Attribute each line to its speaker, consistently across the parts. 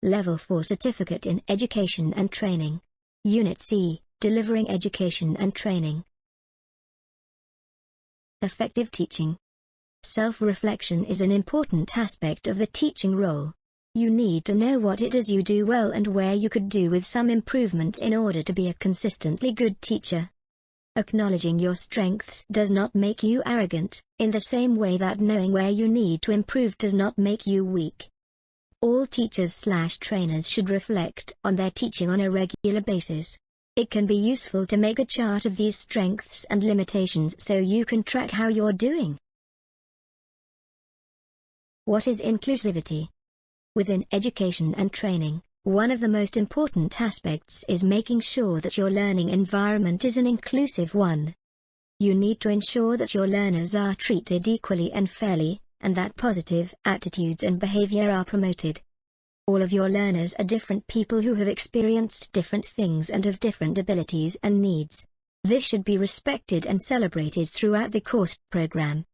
Speaker 1: Level 4 Certificate in Education and Training. Unit C, Delivering Education and Training. Effective teaching. Self-reflection is an important aspect of the teaching role. You need to know what it is you do well and where you could do with some improvement in order to be a consistently good teacher. Acknowledging your strengths does not make you arrogant, in the same way that knowing where you need to improve does not make you weak. All teachers/trainers should reflect on their teaching on a regular basis. It can be useful to make a chart of these strengths and limitations so you can track how you're doing. What is inclusivity? Within education and training, one of the most important aspects is making sure that your learning environment is an inclusive one. You need to ensure that your learners are treated equally and fairly, and that positive attitudes and behavior are promoted. All of your learners are different people who have experienced different things and have different abilities and needs. This should be respected and celebrated throughout the course program.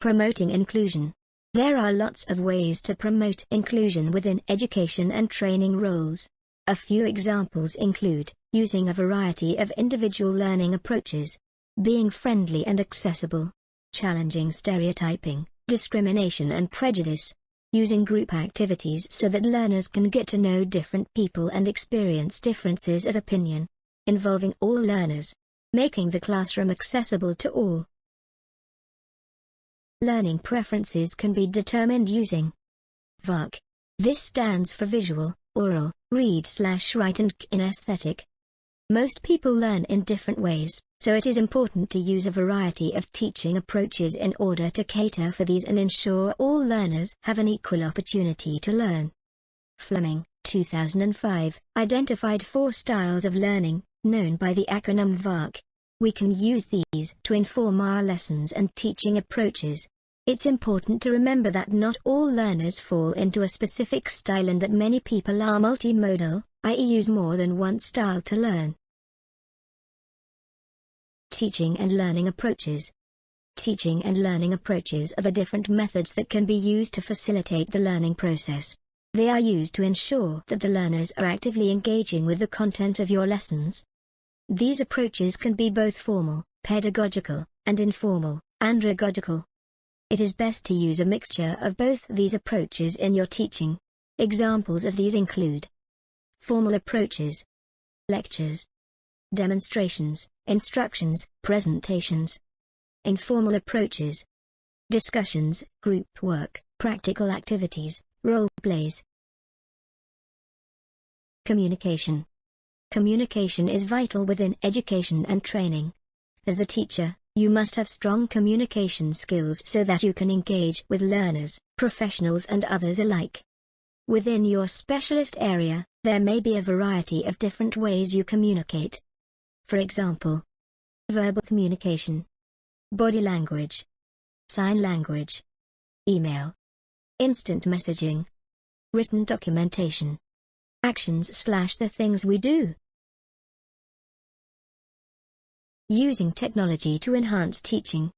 Speaker 1: Promoting inclusion. There are lots of ways to promote inclusion within education and training roles. A few examples include using a variety of individual learning approaches, being friendly and accessible, challenging stereotyping, discrimination and prejudice, using group activities so that learners can get to know different people and experience differences of opinion, involving all learners, making the classroom accessible to all. Learning preferences can be determined using VARK. This stands for visual, oral, read/write and kinesthetic. Most people learn in different ways, so it is important to use a variety of teaching approaches in order to cater for these and ensure all learners have an equal opportunity to learn. Fleming, 2005, identified 4 styles of learning, known by the acronym VARK. We can use these to inform our lessons and teaching approaches. It's important to remember that not all learners fall into a specific style and that many people are multimodal, i.e. use more than one style to learn. Teaching and learning approaches. Teaching and learning approaches are the different methods that can be used to facilitate the learning process. They are used to ensure that the learners are actively engaging with the content of your lessons. These approaches can be both formal, pedagogical, and informal, andragogical. It is best to use a mixture of both these approaches in your teaching. Examples of these include formal approaches, lectures, demonstrations, instructions, presentations. Informal approaches, discussions, group work, practical activities, role plays. Communication. Communication is vital within education and training. As the teacher, you must have strong communication skills so that you can engage with learners, professionals and others alike. Within your specialist area, there may be a variety of different ways you communicate. For example, verbal communication, body language, sign language, email, instant messaging, written documentation, actions/the things we do. Using technology to enhance teaching.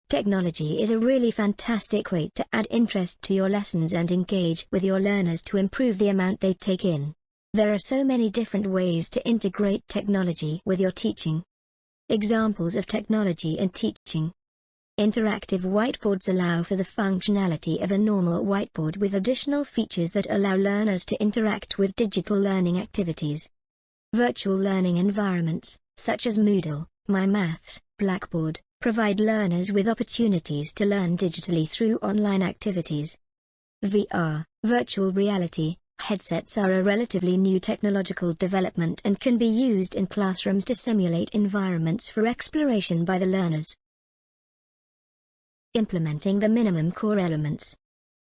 Speaker 1: Technology is a really fantastic way to add interest to your lessons and engage with your learners to improve the amount they take in. There are so many different ways to integrate technology with your teaching. Examples of technology in teaching. Interactive whiteboards allow for the functionality of a normal whiteboard with additional features that allow learners to interact with digital learning activities. Virtual learning environments, such as Moodle, MyMaths, Blackboard, provide learners with opportunities to learn digitally through online activities. VR, virtual reality, headsets are a relatively new technological development and can be used in classrooms to simulate environments for exploration by the learners. Implementing the minimum core elements.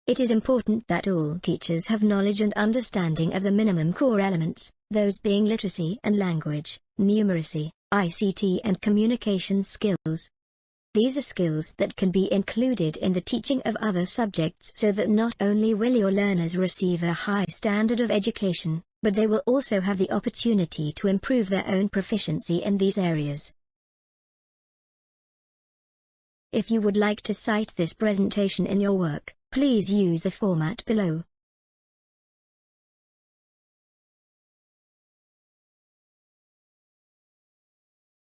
Speaker 1: It is important that all teachers have knowledge and understanding of the minimum core elements, those being literacy and language, numeracy, ICT and communication skills. These are skills that can be included in the teaching of other subjects so that not only will your learners receive a high standard of education, but they will also have the opportunity to improve their own proficiency in these areas. If you would like to cite this presentation in your work, please use the format below.